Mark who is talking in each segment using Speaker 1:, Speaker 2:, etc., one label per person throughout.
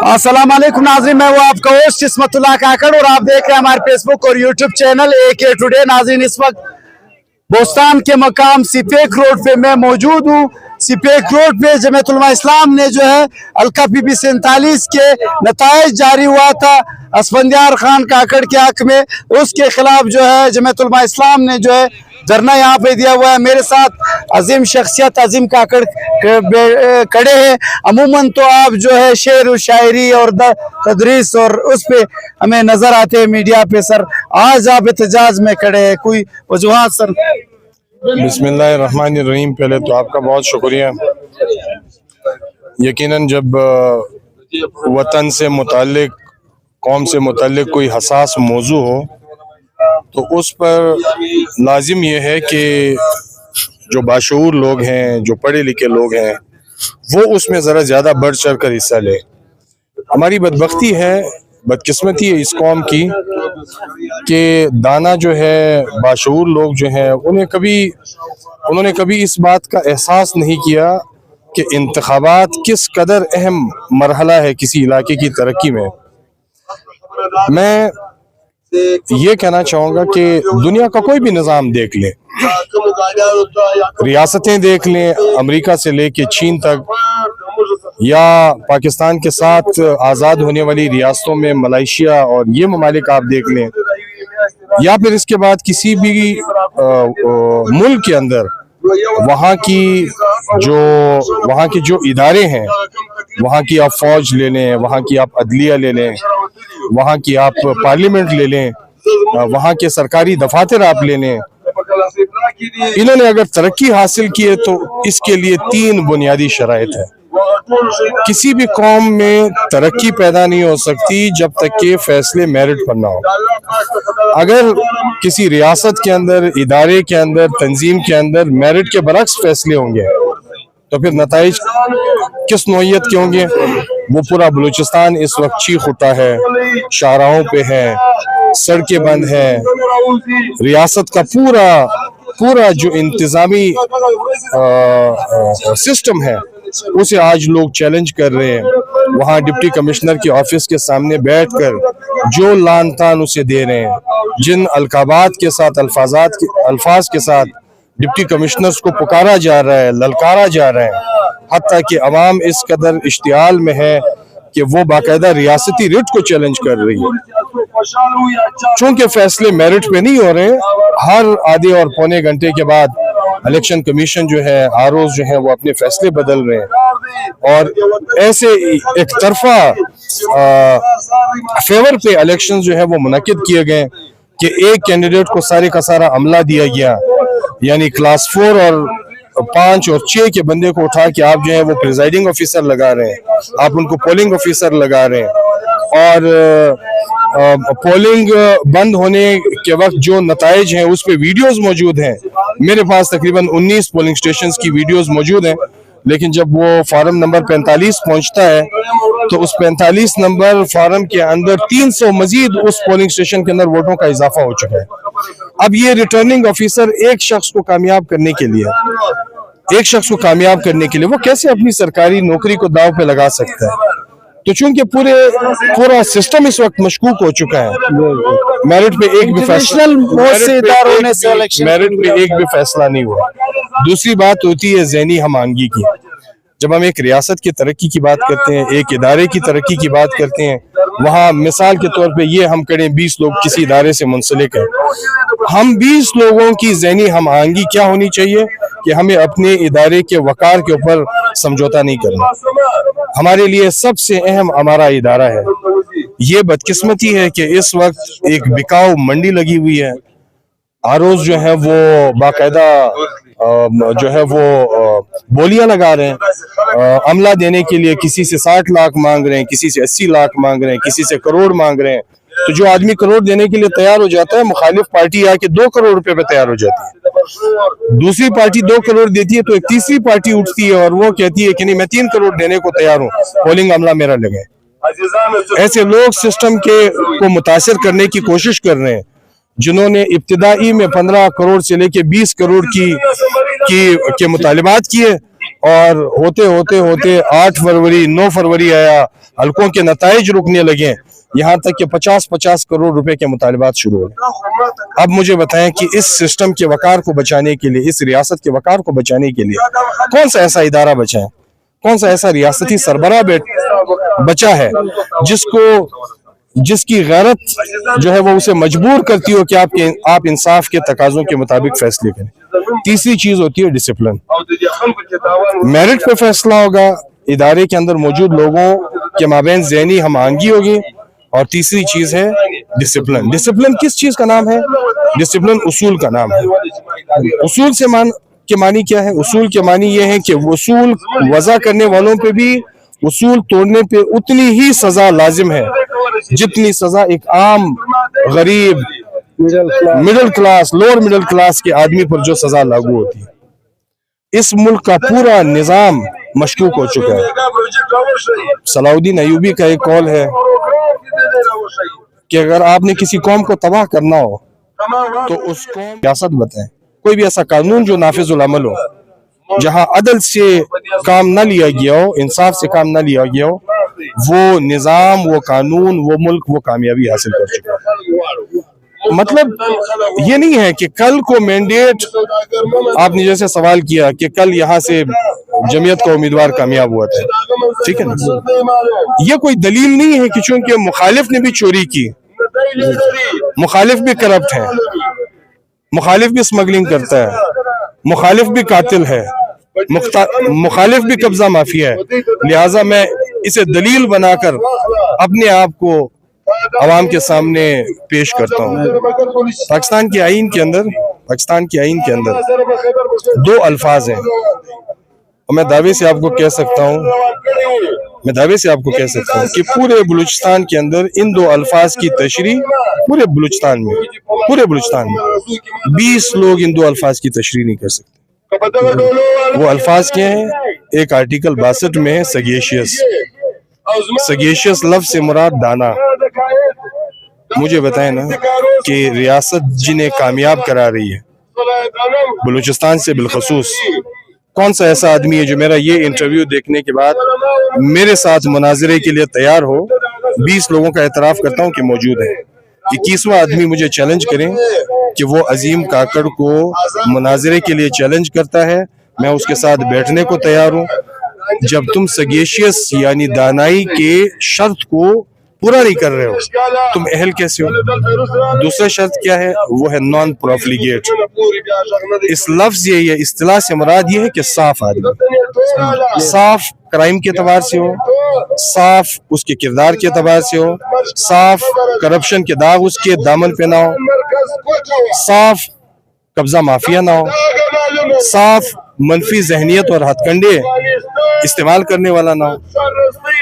Speaker 1: अस्सलाम वालेकुम नाज़रीन, मैं वो आपका होस्ट इस्मतुल्लाह काकड़ और आप देख रहे हैं हमारे फेसबुक और यूट्यूब चैनल AK टुडे। नाज़रीन, इस वक्त बोस्तान के मकाम सिपेक रोड पे मैं मौजूद हूँ। सिपेक रोड पे जमात उलमा इस्लाम ने जो है हल्का PP 47 के नताइज जारी हुआ था असफंदियार खान काकड़ के हक में, उसके खिलाफ जो है जमात उलमा इस्लाम ने जो है धरना यहाँ पे दिया हुआ है। मेरे साथ अजीम शख्सियत अजीम काकड़ खड़े हैं। अमूमन तो आप जो है शेर और शायरी और तदरीस और उस पे हमें नजर आते हैं मीडिया पे, सर आज आप एहतजाज में खड़े हैं, कोई वजूहात सर?
Speaker 2: बिस्मिल्लाहिर्रहमानिर्रहीम। पहले तो आपका बहुत शुक्रिया। यकीनन जब वतन से मुताल्लिक, कौम से मुताल्लिक कोई हसास मौजू हो तो उस पर लाजिम ये है कि जो बाशऊर लोग हैं, जो पढ़े लिखे लोग हैं, वो उसमें ज़रा ज़्यादा बढ़ चढ़ कर हिस्सा ले। हमारी बदबख्ती है, बदकिस्मती है इस कौम की कि दाना जो है, बाशऊर लोग जो हैं, उन्होंने कभी इस बात का एहसास नहीं किया कि इंतखाबात किस कदर अहम मरहला है किसी इलाके की तरक्की में। मैं ये कहना चाहूँगा कि दुनिया का कोई भी निज़ाम देख लें, रियासतें देख लें, अमेरिका से लेके चीन तक, या पाकिस्तान के साथ आज़ाद होने वाली रियासतों में मलेशिया और ये ममालिक आप देख लें, या फिर इसके बाद किसी भी मुल्क के अंदर वहाँ के जो इदारे हैं, वहाँ की आप फौज ले लें, वहाँ की आप अदलिया ले लें, वहाँ की आप पार्लियामेंट ले लें, वहाँ के सरकारी दफातर आप ले लें, इन्होंने अगर तरक्की हासिल की है तो इसके लिए 3 बुनियादी शराइत है। किसी भी कौम में तरक्की पैदा नहीं हो सकती जब तक कि फैसले मेरिट पर ना हो। अगर किसी रियासत के अंदर, इदारे के अंदर, तंजीम के अंदर मेरिट के बरक्स फैसले होंगे तो फिर नताइज किस नौइयत के होंगे? वो पूरा बलूचिस्तान इस वक्त चीख उठा है, शाहराहों पे है, सड़कें बंद है, रियासत का पूरा जो इंतजामी सिस्टम है उसे आज लोग चैलेंज कर रहे हैं। वहाँ डिप्टी कमिश्नर के ऑफिस के सामने बैठकर जो लान तान उसे दे रहे हैं, जिन अलकाबात के साथ, अल्फाज के साथ डिप्टी कमिश्नर्स को पुकारा जा रहा है, ललकारा जा रहा है, हत्ता कि अवाम इस कदर इश्तियाल में है कि वो बाकायदा रियासती रिट को चैलेंज कर रही है। चूंकि फैसले मेरिट पे नहीं हो रहे, हर आधे और पौने घंटे के बाद इलेक्शन कमीशन जो है, ROs जो है, वो अपने फैसले बदल रहे हैं और ऐसे एक तरफा फेवर पे इलेक्शन जो है वो मुनक्किद किए गए कि एक कैंडिडेट को सारे का सारा अमला दिया गया, यानी क्लास 4 और 5 और 6 के बंदे को उठा के आप जो है वो प्रिजाइडिंग ऑफिसर लगा रहे हैं, आप उनको पोलिंग ऑफिसर लगा रहे हैं और पोलिंग बंद होने के वक्त जो नताइज हैं उस पे वीडियोस मौजूद हैं। मेरे पास तकरीबन 19 पोलिंग स्टेशंस की वीडियोस मौजूद हैं, लेकिन जब वो फार्म नंबर 45 पहुंचता है तो उस 45 नंबर फार्म के अंदर 300 मजीद उस पोलिंग स्टेशन के अंदर वोटों का इजाफा हो चुका है। अब ये रिटर्निंग ऑफिसर एक शख्स को कामयाब करने के लिए वो कैसे अपनी सरकारी नौकरी को दांव पे लगा सकता है? तो चूंकि पूरा सिस्टम इस वक्त मशकूक हो चुका है, मेरिट पे एक भी फैसला नहीं हुआ। दूसरी बात होती है ज़हनी हमानगी की। जब हम एक रियासत की तरक्की की बात करते हैं, एक इदारे की तरक्की की बात करते हैं, वहाँ मिसाल के तौर पे ये हम करें 20 लोग किसी इदारे से मुंसलिक हैं, हम 20 लोगों की ज़हनी हमानगी क्या होनी चाहिए कि हमें अपने इदारे के वकार के ऊपर समझौता नहीं करना। हमारे लिए सबसे अहम हमारा इदारा है। ये बदकिस्मती है कि इस वक्त एक बिकाऊ मंडी लगी हुई है, ROs जो है वो बाकायदा जो है वो बोलियां लगा रहे हैं, अमला देने के लिए किसी से 60 लाख मांग रहे हैं, किसी से 80 लाख मांग रहे हैं, किसी से करोड़ मांग रहे हैं। तो जो आदमी करोड़ देने के लिए तैयार हो जाता है, मुखालिफ पार्टी आके 2 करोड़ रुपए पे तैयार हो जाती है। दूसरी पार्टी 2 करोड़ देती है तो एक तीसरी पार्टी उठती है और वो कहती है कि नहीं, मैं 3 करोड़ देने को तैयार हूँ, पोलिंग अमला मेरा लगे। ऐसे लोग सिस्टम को मुतासिर करने की कोशिश कर रहे हैं, जिन्होंने इब्तिदाई में 15 करोड़ से लेके 20 करोड़ के मुतालिबात किए, और होते होते होते 8 फरवरी 9 फरवरी आया, हलकों के नताइज रुकने लगे, यहाँ तक कि 50-50 करोड़ रुपए के मुतालबात शुरू हो गए। अब मुझे बताएं कि इस सिस्टम के वकार को बचाने के लिए, इस रियासत के वकार को बचाने के लिए कौन सा ऐसा इदारा बचा है, कौन सा ऐसा रियासती सरबराह बचा है जिसकी गैरत जो है वो उसे मजबूर करती हो कि आप इंसाफ के तकाजों के मुताबिक फैसले करें। तीसरी चीज होती है डिसिप्लिन। मेरिट पे फैसला होगा, इदारे के अंदर मौजूद लोगों के माबैन ज़हनी हमआहंगी होगी, और तीसरी चीज है डिसिप्लिन। डिसिप्लिन किस चीज का नाम है? डिसिप्लिन उसूल का नाम है। उसूल से के मानी क्या है? उसूल के मानी ये है कि उसूल वज़ा करने वालों पे भी उसूल तोड़ने पे उतनी ही सजा लाजिम है जितनी सजा एक आम गरीब, middle class, lower middle class के आदमी पर जो सजा लागू होती है। इस मुल्क का पूरा निजाम मशकूक हो चुका है। सलाउद्दीन अयूबी का एक कौल है कि अगर आपने किसी कौम को तबाह करना हो तो उस कौम सियासत बताएं, कोई भी ऐसा कानून जो नाफिजुल अमल हो, जहां अदल से काम न लिया गया हो, इंसाफ से काम न लिया गया हो, वो निजाम, वो कानून, वो मुल्क, वो कामयाबी हासिल कर चुका है। मतलब ये नहीं है कि कल को मैंडेट, आपने जैसे सवाल किया कि कल यहाँ से जमीयत का उम्मीदवार कामयाब हुआ था, ठीक है ना, ये कोई दलील नहीं है कि चूंकि मुखालिफ ने भी चोरी की, मुखालिफ भी करप्ट है, मुखालिफ भी स्मगलिंग करता है, मुखालिफ भी कातिल है, मुखालिफ भी कब्जा माफिया है, लिहाजा मैं इसे दलील बनाकर अपने आप को अवाम के सामने पेश करता हूँ। पाकिस्तान के आईन के अंदर 2 अल्फाज हैं, और मैं दावे से आपको कह सकता हूँ कि पूरे बलूचिस्तान के अंदर इन 2 अल्फाज की तशरीह, पूरे बलूचिस्तान में 20 लोग इन 2 अल्फाज की तशरीह नहीं कर सकते। वो अल्फाज क्या हैं? एक आर्टिकल 62 में है सगेशियस। सगेशियस लफ्ज से मुराद दाना। मुझे बताएं ना कि रियासत जिन्हें कामयाब करा रही है, बलूचिस्तान से बिलखसूस, कौन सा ऐसा आदमी है जो मेरा ये इंटरव्यू देखने के बाद मेरे साथ मुनाजरे के लिए तैयार हो? 20 लोगों का एतराफ करता हूँ कि मौजूद है। 21वां आदमी मुझे चैलेंज करें कि वो अजीम काकड़ को मुनाजरे के लिए चैलेंज करता है, मैं उसके साथ बैठने को तैयार हूँ। जब तुम सगेशियस यानी दानाई के शर्त को पूरा नहीं कर रहे हो, तुम अहल कैसे हो? दूसरा शर्त क्या है? वो है नॉन प्रोफिलिगेट। इस लफ्ज ये इस्तिलाह से मुराद ये है कि साफ आदमी, साफ क्राइम के एतबार से हो, साफ उसके किरदार के एतबार से हो, साफ करप्शन के दाग उसके दामन पे ना हो, साफ कब्जा माफिया ना हो, साफ मनफी जहनियत और हथकंडे इस्तेमाल करने वाला ना हो।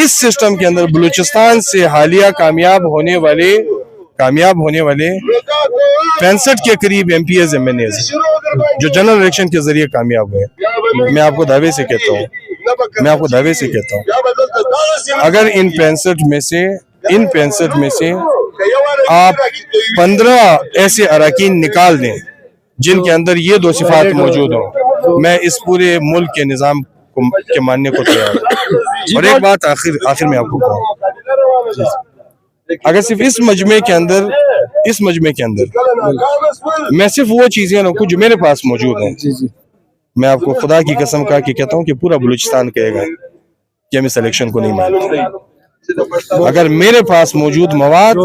Speaker 2: इस सिस्टम के अंदर बलूचिस्तान से हालिया कामयाब होने वाले 65 के करीब MPs MNAs जो जनरल इलेक्शन के जरिए कामयाब हुए। मैं आपको दावे से कहता हूँ अगर इन 65 में से आप 15 ऐसे अरकान निकाल दें जिनके अंदर ये 2 सिफात मौजूद हो, मैं इस पूरे मुल्क के निज़ाम के मानने को तैयार हूँ। और एक बात आखिर में आपको कहूँ, अगर सिर्फ इस मजमे के अंदर मैं सिर्फ वो चीजें रखूं जो मेरे पास मौजूद हैं, मैं आपको खुदा की कसम खा के कहता हूँ कि पूरा बलूचिस्तान कहेगा कि हम इस इलेक्शन को नहीं मानते। अगर मेरे पास मौजूद मवाद,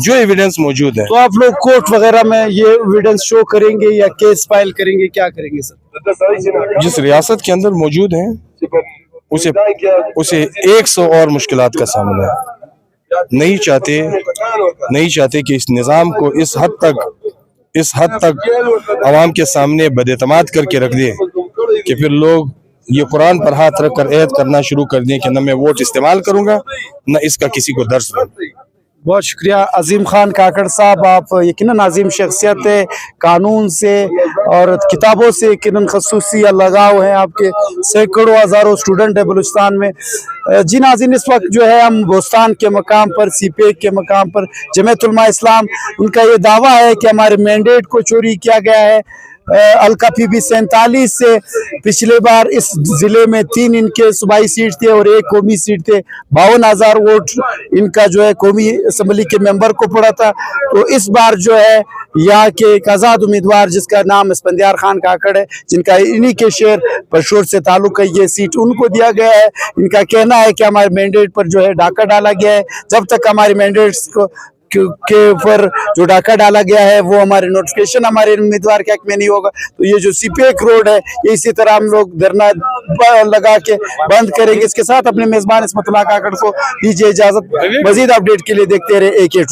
Speaker 2: जो एविडेंस मौजूद है,
Speaker 1: तो आप लोग कोर्ट वगैरह में ये एविडेंस शो करेंगे या केस फाइल करेंगे, क्या करेंगे सर?
Speaker 2: जिस रियासत के अंदर मौजूद हैं उसे 100 और मुश्किलात का सामना है। नहीं चाहते कि इस निज़ाम को इस हद तक आवाम के सामने बदएतमाद करके रख दे कि फिर लोग ये कुरान पर हाथ रख कर ऐद करना शुरू कर दें कि न मैं वोट इस्तेमाल करूंगा न इसका किसी को दर्स दूं।
Speaker 1: बहुत शुक्रिया अजीम खान काकड़ साहब, आप यकीनन अजीम शख्सियत है, कानून से और किताबों से यकीनन खसूसी लगाव है, आपके सैकड़ों हज़ारों स्टूडेंट है बलूचिस्तान में। जी नाज़रीन, इस वक्त जो है हम बोस्तान के मकाम पर, CPEC के मकाम पर, जमीयत उलमा इस्लाम, उनका ये दावा है कि हमारे मैंडेट को चोरी किया गया है। हल्का PB 47 से पिछले बार इस जिले में 3 इनके सूबाई सीट थे और 1 कौमी सीट थे। 52,000 वोट इनका जो है कौमी असम्बली के मेंबर को पड़ा था। तो इस बार जो है यहाँ के एक आज़ाद उम्मीदवार जिसका नाम इस्फंदियार खान काकड़ है, जिनका इन्हीं के शहर पशोर से ताल्लुक है, ये सीट उनको दिया गया है। इनका कहना है कि हमारे मैंडेट पर जो है डाका डाला गया है। जब तक हमारे मैंडेट्स को के ऊपर जो डाका डाला गया है वो हमारे नोटिफिकेशन हमारे उम्मीदवार के हक में नहीं होगा। तो ये जो CPEC रोड है ये इसी तरह हम लोग धरना लगा के बंद करेंगे। इसके साथ अपने मेजबान इस्मतुल्लाह काकड़ को दीजिए इजाजत। मजीद अपडेट के लिए देखते रहे AK2।